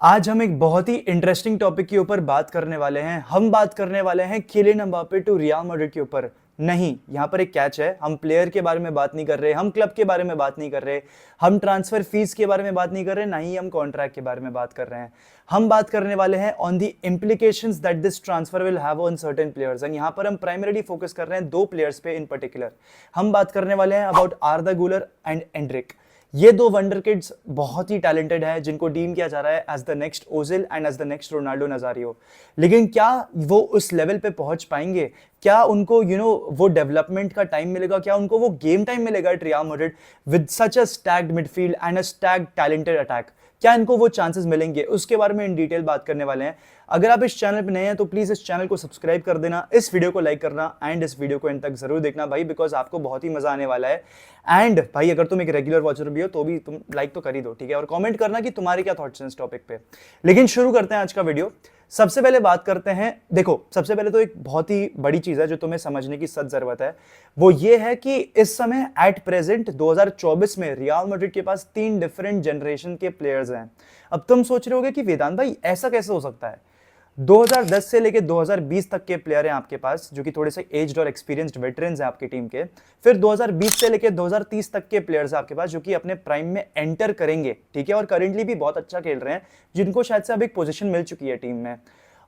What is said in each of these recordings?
आज हम एक बहुत ही इंटरेस्टिंग टॉपिक के ऊपर बात करने वाले हैं। हम बात करने वाले हैं Kylian Mbappe to Real Madrid के ऊपर। नहीं, यहाँ पर एक कैच है। हम प्लेयर के बारे में बात नहीं कर रहे, हम क्लब के बारे में बात नहीं कर रहे, हम ट्रांसफर फीस के बारे में बात नहीं कर रहे, ना ही हम कॉन्ट्रैक्ट के बारे में बात कर रहे हैं। हम बात करने वाले हैं on the implications that this transfer will have on certain players. And यहाँ पर हम प्राइमरीली फोकस कर रहे हैं दो प्लेयर्स पे इन पर्टिकुलर। हम बात करने वाले हैं अबाउट आर्दा गुलर एंड एंड्रिक। ये दो वंडर किड्स बहुत ही टैलेंटेड है, जिनको डीम किया जा रहा है as the next Ozil and as the next Ronaldo Nazario. लेकिन क्या वो उस लेवल पे पहुंच पाएंगे? क्या उनको वो डेवलपमेंट का टाइम मिलेगा? क्या उनको वो गेम टाइम मिलेगा at Real Madrid with such a stacked midfield and a stacked talented attack? क्या इनको वो चांसेस मिलेंगे? उसके बारे में इन डिटेल बात करने वाले हैं। अगर आप इस चैनल पे नए हैं तो प्लीज इस चैनल को सब्सक्राइब कर देना, इस वीडियो को लाइक करना एंड इस वीडियो को एंड तक जरूर देखना भाई, बिकॉज आपको बहुत ही मजा आने वाला है। एंड भाई अगर तुम एक रेगुलर वॉचर भी हो तो भी तुम लाइक तो कर ही दो, ठीक है? और कमेंट करना कि तुम्हारे क्या थॉट्स हैं इस टॉपिक पे। लेकिन शुरू करते हैं आज का वीडियो। सबसे पहले बात करते हैं, देखो सबसे पहले तो एक बहुत ही बड़ी चीज है जो तुम्हें समझने की सख्त जरूरत है। वो ये है कि इस समय एट प्रेजेंट 2024 में रियल मैड्रिड के पास 3 डिफरेंट जनरेशन के प्लेयर्स हैं। अब तुम सोच रहे होगे कि वेदांत भाई ऐसा कैसे हो सकता है? 2010 से लेके 2020 तक के प्लेयर हैं आपके पास, जो कि थोड़े से एज्ड और एक्सपीरियंस्ड वेटरन्स हैं आपकी टीम के। फिर 2020 से लेके 2030 तक के प्लेयर्स हैं आपके पास, जो कि अपने प्राइम में एंटर करेंगे, ठीक है? और करंटली भी बहुत अच्छा खेल रहे हैं, जिनको शायद से अब एक पोजीशन मिल चुकी है टीम में।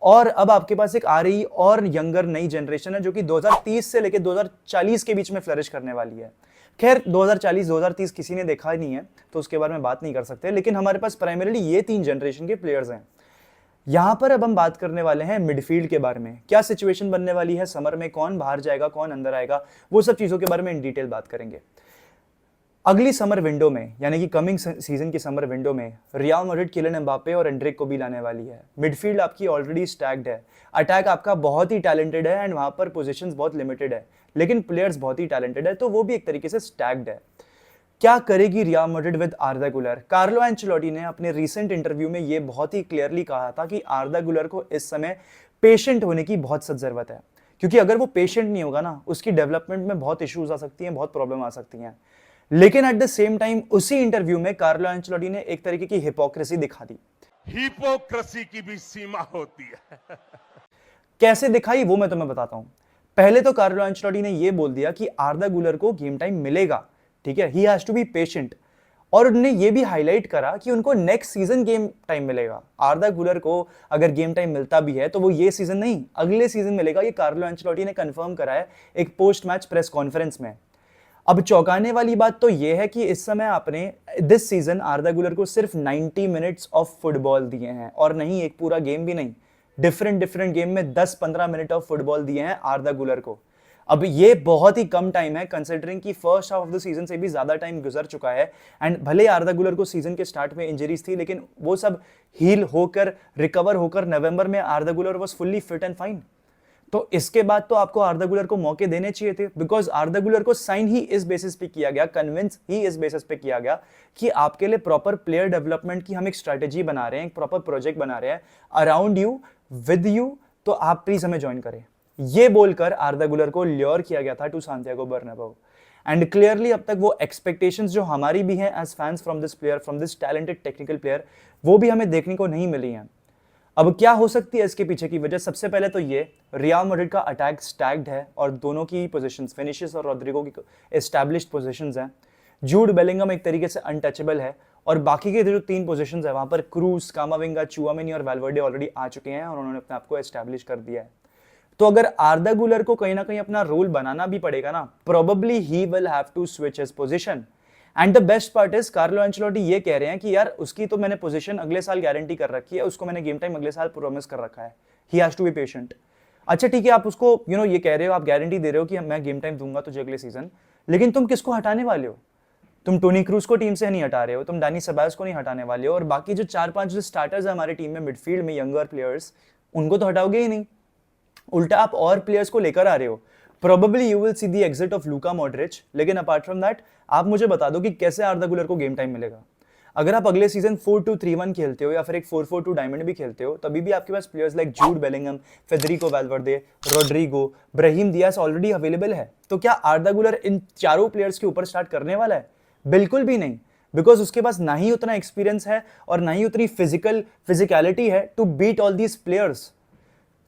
और अब आपके पास एक आ रही और यंगर नई जनरेशन है, जो कि 2030 से लेके 2040 के बीच में फ्लरिश करने वाली है। खैर 2040 2030 किसी ने देखा ही नहीं है, तो उसके बारे में बात नहीं कर सकते, लेकिन हमारे पास प्राइमरीली ये 3 जनरेशन के प्लेयर्स हैं। यहां पर अब हम बात करने वाले हैं मिडफील्ड के बारे में। क्या सिचुएशन बनने वाली है समर में, कौन बाहर जाएगा, कौन अंदर आएगा, वो सब चीजों के बारे में इन डिटेल बात करेंगे। अगली समर विंडो में, यानी कि कमिंग सीजन की समर विंडो में, रियल मैड्रिड किलियन एम्बापे और एंड्रिक को भी लाने वाली है। मिडफील्ड आपकी ऑलरेडी स्टैक्ड है, अटैक आपका बहुत ही टैलेंटेड है एंड वहां पर पोजीशंस बहुत लिमिटेड है, लेकिन प्लेयर्स बहुत ही टैलेंटेड है, तो वो भी एक तरीके से स्टैक्ड है। क्या करेगी रियल मैड्रिड विद आर्दा गुलर? कार्लो एंचेलोटी ने अपने रीसेंट इंटरव्यू में ये बहुत ही क्लियरली कहा था कि आर्दा गुलर को इस समय पेशेंट होने की बहुत सख्त जरूरत है, क्योंकि अगर वो पेशेंट नहीं होगा ना, उसकी डेवलपमेंट में बहुत इश्यूज आ सकती हैं, बहुत प्रॉब्लम आ सकती हैं। लेकिन एट द सेम टाइम उसी इंटरव्यू में कार्लो एंचेलोटी ने एक तरीके की हिपोक्रेसी दिखा दी। हिपोक्रेसी की भी सीमा होती है। कैसे दिखाई वो मैं तुम्हें बताता हूं। पहले तो कार्लो एंचेलोटी ने यह बोल दिया कि आर्दा गुलर को गेम टाइम मिलेगा, ठीक है? He has to be patient. और उन्होंने ये भी हाईलाइट करा कि उनको नेक्स्ट सीजन गेम टाइम मिलेगा। आर्दा गुलर को अगर गेम टाइम मिलता भी है तो वो ये सीजन नहीं, अगले सीजन मिलेगा। ये कार्लो एंचेलोटी ने कंफर्म करा है एक पोस्ट मैच प्रेस कॉन्फ्रेंस में। अब चौंकाने वाली बात तो यह है कि इस समय आपने दिस सीजन आर्दा गुलर को सिर्फ 90 मिनट्स ऑफ फुटबॉल दिए हैं, और नहीं एक पूरा गेम भी नहीं, डिफरेंट डिफरेंट गेम में 10-15 मिनट ऑफ फुटबॉल दिए हैं आर्दा गुलर को। अब ये बहुत ही कम टाइम है, कंसिडरिंग कि first half of the season से भी ज्यादा टाइम गुजर चुका है। एंड भले आर्दा गुलर को सीजन के स्टार्ट में इंजरीज थी, लेकिन वो सब हील होकर, रिकवर होकर नवंबर में आर्दा गुलर was fully fit and fine. तो इसके बाद तो आपको आर्दा गुलर को मौके देने चाहिए थे, बिकॉज आर्दा गुलर को साइन ही इस बेसिस पे किया गया, कन्विंस ही इस बेसिस पे किया गया कि आपके लिए प्रॉपर प्लेयर डेवलपमेंट की हम एक स्ट्रेटेजी बना रहे हैं, एक प्रॉपर प्रोजेक्ट बना रहे हैं अराउंड यू, विद यू, तो आप प्लीज हमें ज्वाइन करें। ये बोलकर आर्दा गुलर को ल्योर किया गया था to Santiago Bernabeu. And clearly अब तक वो एक्सपेक्टेशंस जो हमारी भी हैं as fans from this player, from this talented technical player, वो भी हमें देखने को नहीं मिली हैं। अब क्या हो सकती है इसके पीछे की वजह? सबसे पहले तो ये रियल मैड्रिड का अटैक स्टैक्ड है और दोनों की पोजीशंस, विनीसियस और रोड्रिगो की एस्टैब्लिश्ड पोजीशंस हैं। जूड बेलिंगम एक तरीके से अनटचेबल है, और बाकी के जो 3 पोजीशंस है वहां पर क्रूज, कामाविंगा, चुआमेनी और वेल्वर्डे ऑलरेडी आ चुके हैं और उन्होंने अपने आप को एस्टैब्लिश कर दिया है। तो अगर आर्दा गुलर को कहीं ना कहीं अपना रोल बनाना भी पड़ेगा ना, probably he will have to switch his position. And the best part is Carlo Ancelotti ये कह रहे हैं कि यार उसकी तो मैंने पोजीशन अगले साल गारंटी कर रखी है, उसको मैंने गेम टाइम अगले साल प्रॉमिस कर रखा है। He has to be patient. अच्छा ठीक है, आप उसको ये कह रहे हो, आप गारंटी दे रहे हो कि मैं गेम टाइम दूंगा तुझे अगले सीजन, लेकिन तुम किसको हटाने वाले हो? तुम टोनी क्रूज को टीम से नहीं हटा रहे हो, तुम डानी सेबायोस को नहीं हटाने वाले हो, और बाकी जो 4-5 जो स्टार्टर्स है हमारी टीम में मिडफील्ड में, यंगर प्लेयर्स, उनको तो हटाओगे ही नहीं। उल्टा आप और प्लेयर्स को लेकर आ रहे हो। Probably you will see the exit of Luka Modric, लेकिन अपार्ट फ्रॉम दैट आप मुझे बता दो कि कैसे आर्दा गुलर को गेम टाइम मिलेगा। अगर आप अगले सीजन 4-2-3-1 खेलते हो या फिर एक 4-4-2 डायमंड भी खेलते हो, तभी भी आपके पास players like Jude Bellingham, Federico Valverde, Rodrigo, Brahim Diaz already available है। तो क्या आर्दा गुलर इन चारों प्लेयर्स के ऊपर स्टार्ट करने वाला है? बिल्कुल भी नहीं। बिकॉज उसके पास ना ही उतना एक्सपीरियंस है और ना ही उतनी फिजिकलिटी है to beat all these players.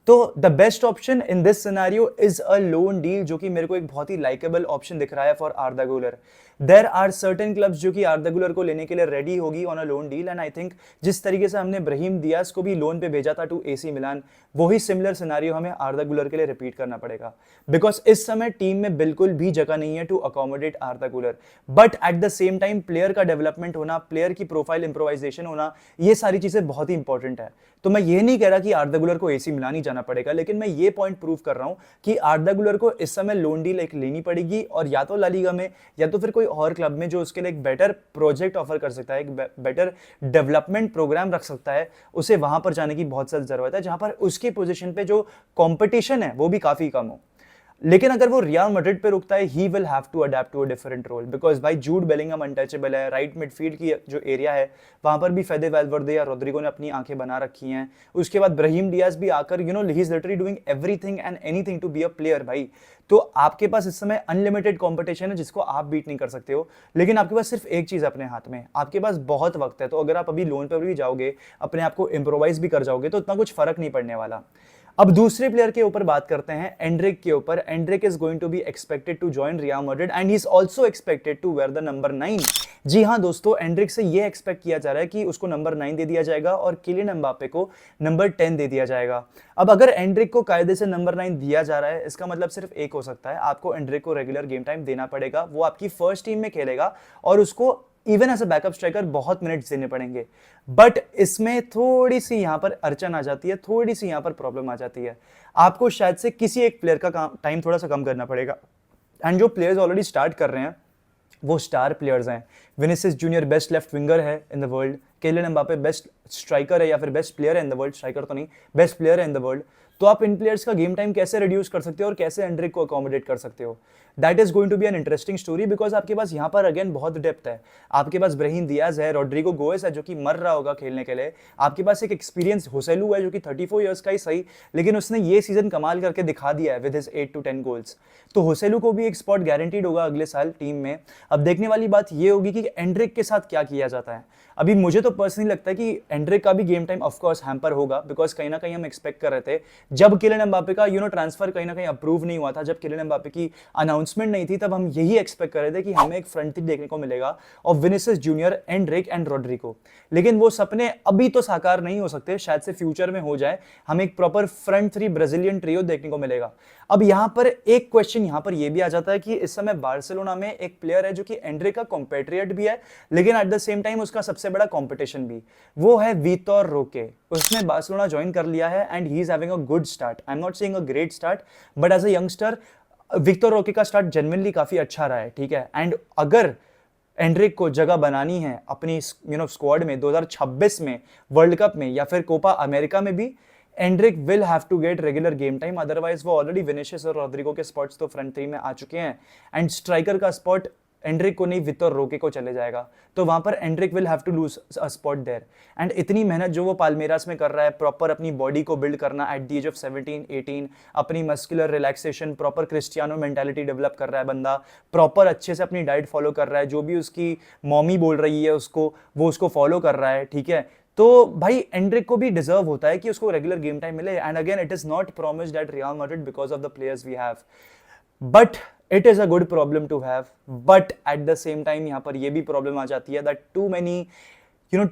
तो the best option in this scenario is a loan deal, जो कि मेरे को एक बहुत ही लाइकेबल ऑप्शन दिख रहा है फॉर आर्दा गुलर। देयर आर सर्टेन क्लब्स जो कि आर्दा गुलर को लेने के लिए रेडी होगी on a loan deal, and I think जिस तरीके से हमने ब्राहीम दियाज को भी लोन पे भेजा था टू एसी मिलान, वही सिमिलर सिनेरियो हमें आर्दा गुलर के लिए रिपीट करना पड़ेगा। बिकॉज इस समय टीम में बिल्कुल भी जगह नहीं है टू अकोमोडेट आर्दा गुलर, but at the same time player का डेवलपमेंट होना, प्लेयर की प्रोफाइल इंप्रोवाइजेशन होना, ये सारी चीजें बहुत ही इंपॉर्टेंट है। तो मैं ये नहीं कह रहा कि आर्दा गुलर को एसी मिलान ही जाना पड़ेगा, लेकिन मैं ये पॉइंट प्रूव कर रहा हूं कि आर्दा गुलर को इस समय लोन डील एक लेनी पड़ेगी, और या तो ला लीगा में या तो फिर कोई और क्लब में जो उसके लिए एक बेटर प्रोजेक्ट ऑफर कर सकता है, एक बेटर डेवलपमेंट प्रोग्राम रख सकता है, उसे वहां पर जाने की बहुत ज्यादा जरूरत है, जहां पर उसकी पोजीशन पे जो कंपटीशन है वो भी काफी कम हो। लेकिन अगर वो रियल मैड्रिड पे रुकता है, ही will have to adapt to a different role, because भाई जूड बेलिंगम अनटचेबल है, राइट मिडफील्ड की जो एरिया है वहां पर भी फेदे वैल्वर्दे या रोड्रिगो ने अपनी आंखें बना रखी हैं। उसके बाद ब्राहीम डियाज भी आकर he is literally doing everything and anything to be a player भाई। तो आपके पास इस समय अनलिमिटेड कंपटीशन है जिसको आप बीट नहीं कर सकते हो, लेकिन आपके पास सिर्फ एक चीज अपने हाथ में, आपके पास बहुत वक्त है। तो अगर आप अभी लोन पर भी जाओगे, अपने आप को इम्प्रोवाइज भी कर जाओगे, तो उतना कुछ फर्क नहीं पड़ने वाला। अब दूसरे प्लेयर के ऊपर बात करते हैं, एंड्रिक के ऊपर। Endrick is going to be expected to join Real Madrid and he is also expected to wear the number 9। जी हां दोस्तों, एंड्रिक से यह एक्सपेक्ट किया जा रहा है कि उसको नंबर 9 दे दिया जाएगा और किलियन एम्बापे को नंबर 10 दे दिया जाएगा। अब अगर एंड्रिक को कायदे से नंबर 9 दिया जा रहा है, इसका मतलब सिर्फ एक हो सकता है, आपको एंड्रिक को रेगुलर गेम टाइम देना पड़ेगा, वो आपकी फर्स्ट टीम में खेलेगा और उसको even as a backup striker बहुत मिनट्स देने पड़ेंगे। बट इसमें थोड़ी सी यहां पर अड़चन आ जाती है, थोड़ी सी यहां पर प्रॉब्लम आ जाती है। आपको शायद से किसी एक प्लेयर का टाइम थोड़ा सा कम करना पड़ेगा, एंड जो प्लेयर्स ऑलरेडी स्टार्ट कर रहे हैं वो स्टार प्लेयर्स हैं। Vinicius Junior best left winger है in the world, Kylian Mbappe best striker है या फिर बेस्ट प्लेयर है इन द वर्ल्ड, स्ट्राइकर तो नहीं, बेस्ट प्लेयर है इन द वर्ल्ड। तो आप इन प्लेयर्स का गेम टाइम कैसे रिड्यूस कर सकते हो और कैसे एंड्रिक को अकोमोडेट कर सकते हो, that is going to be an interesting story, because आपके पास यहाँ पर अगेन बहुत डेप्थ है। आपके पास ब्राहीम दियाज है, रोड्रिगो गोएस है जो कि मर रहा होगा खेलने के लिए, आपके पास एक एक्सपीरियंस होसेलू है जो कि 34 ईयर्स का ही सही, लेकिन उसने ये सीजन कमाल करके दिखा दिया है विद हिज 8 to 10 गोल्स। तो होसेलू को भी एक स्पॉट गारंटीड होगा अगले साल टीम में। अब देखने वाली बात ये होगी कि एंड्रिक के साथ क्या किया जाता है। अभी मुझे तो पर्सनली लगता है कि एंड्रिक का भी गेम टाइम ऑफकोर्स हैम्पर होगा, बिकॉज कहीं ना कहीं हम एक्सपेक्ट कर रहे थे जब किलियन एम्बापे का ट्रांसफर कहीं ना कहीं अप्रूव नहीं हुआ था, जब किलियन एम्बापे की अनाउंसमेंट नहीं थी, तब हम यही एक्सपेक्ट कर रहे थे कि हमें एक फ्रंट थ्री देखने को मिलेगा और Vinicius Junior, Endrick and Rodrygo. लेकिन वो सपने अभी तो साकार नहीं हो सकते, शायद से फ्यूचर में हो जाए, हमें एक proper front three Brazilian trio देखने को मिलेगा। अब यहां पर एक क्वेश्चन यहां पर यह भी आ जाता है कि इस समय बार्सिलोना में एक प्लेयर है जो कि एंड्रिक का कॉम्पेट्रियट भी है, लेकिन एट द सेम टाइम उसका सबसे बड़ा कॉम्पिटिशन भी, वो है विक्टर रोके। उसने बार्सिलोना ज्वाइन कर लिया है and he is having a good start. I am not saying a great start, but as a youngster Victor Roque का स्टार्ट जेन्युइनली काफी अच्छा रहा है, ठीक है। एंड अगर एंड्रिक को जगह बनानी है अपनी स्क्वाड में 2026 में वर्ल्ड कप में या फिर कोपा अमेरिका में भी, Endrick will have to get regular game time, otherwise वो ऑलरेडी विनिशियस और रोड्रिगो के स्पॉट्स तो फ्रंट थ्री में आ चुके हैं, एंड स्ट्राइकर का स्पॉट एंड्रिक को नहीं विक्टर रोके को चले जाएगा। तो वहां पर Endrick will have to lose a spot there. And इतनी मेहनत जो वो पाल्मेरास में कर रहा है, प्रॉपर अपनी बॉडी को बिल्ड करना एट द एज ऑफ 17-18, अपनी muscular relaxation, proper Cristiano mentality develop कर रहा है बंदा, प्रॉपर अच्छे से अपनी डाइट फॉलो कर रहा है, जो भी उसकी मॉमी बोल रही है उसको, वो उसको फॉलो कर रहा है, ठीक है। तो भाई एंड्रिक को भी डिजर्व होता है कि उसको रेगुलर गेम टाइम मिले, and again it is not promised at Real Madrid because of the players we have, but it is a good problem to have. But at the same time यहां पर यह भी problem आ जाती है that too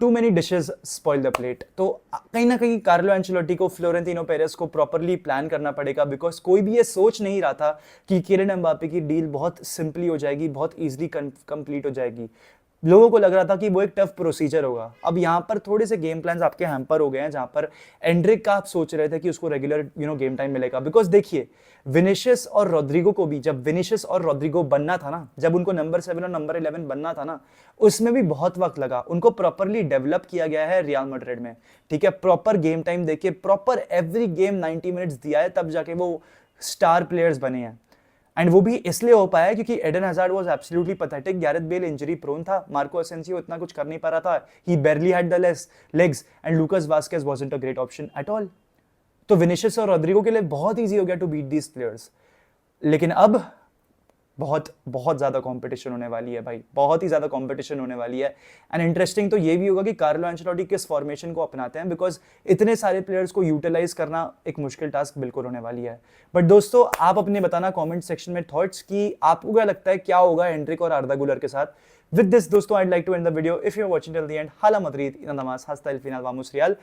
many dishes spoil the plate. तो कहीं ना कहीं कार्लो एंचेलोटी को, फ्लोरेंटिनो पेरेस को प्रॉपरली प्लान करना पड़ेगा, बिकॉज कोई भी ये सोच नहीं रहा था कि किलियन एम्बापे की डील बहुत सिंपली हो जाएगी, बहुत ईजिली कंप्लीट हो जाएगी। लोगों को लग रहा था कि वो एक टफ प्रोसीजर होगा। अब यहाँ पर थोड़े से गेम प्लान्स आपके हैम्पर हो गए हैं, जहां पर एंड्रिक का आप सोच रहे थे कि उसको रेगुलर गेम टाइम मिलेगा, बिकॉज देखिए विनिशियस और रोड्रिगो को भी, जब विनिशियस और रोड्रिगो बनना था ना, जब उनको नंबर 7 और नंबर 11 बनना था ना, उसमें भी बहुत वक्त लगा। उनको प्रॉपरली डेवलप किया गया है रियल मैड्रिड में, ठीक है, प्रॉपर गेम टाइम देके, प्रॉपर एवरी गेम 90 मिनट्स दिया है, तब जाके वो स्टार प्लेयर्स बने हैं। एंड वो भी इसलिए हो पाया क्योंकि Eden Hazard was absolutely pathetic, Gareth Bale injury prone था, मार्को असेंसियो इतना कुछ कर नहीं पा रहा था, he barely had the legs, and Lucas Vazquez wasn't a great option at all. तो विनिशियस और रोड्रिगो के लिए बहुत इजी हो गया टू बीट दीज प्लेयर्स। लेकिन अब बहुत बहुत ज़्यादा कंपटीशन होने वाली है भाई, बहुत ही ज़्यादा कंपटीशन होने वाली है। एंड इंटरेस्टिंग तो ये भी होगा कि कार्लो एंचेलोटी किस फॉर्मेशन को अपनाते हैं, बिकॉज इतने सारे प्लेयर्स को यूटिलाइज करना एक मुश्किल टास्क बिल्कुल होने वाली है। बट दोस्तों, आप अपने बताना कमेंट सेक्शन में थॉट्स कि आपको क्या लगता है क्या होगा एंड्रिक और आर्दा गुलर के साथ। विद दिस दोस्तों, I'd like to end the video. If you're watching till the end, hala Madrid, ina namas, hasta el final, vamos Real.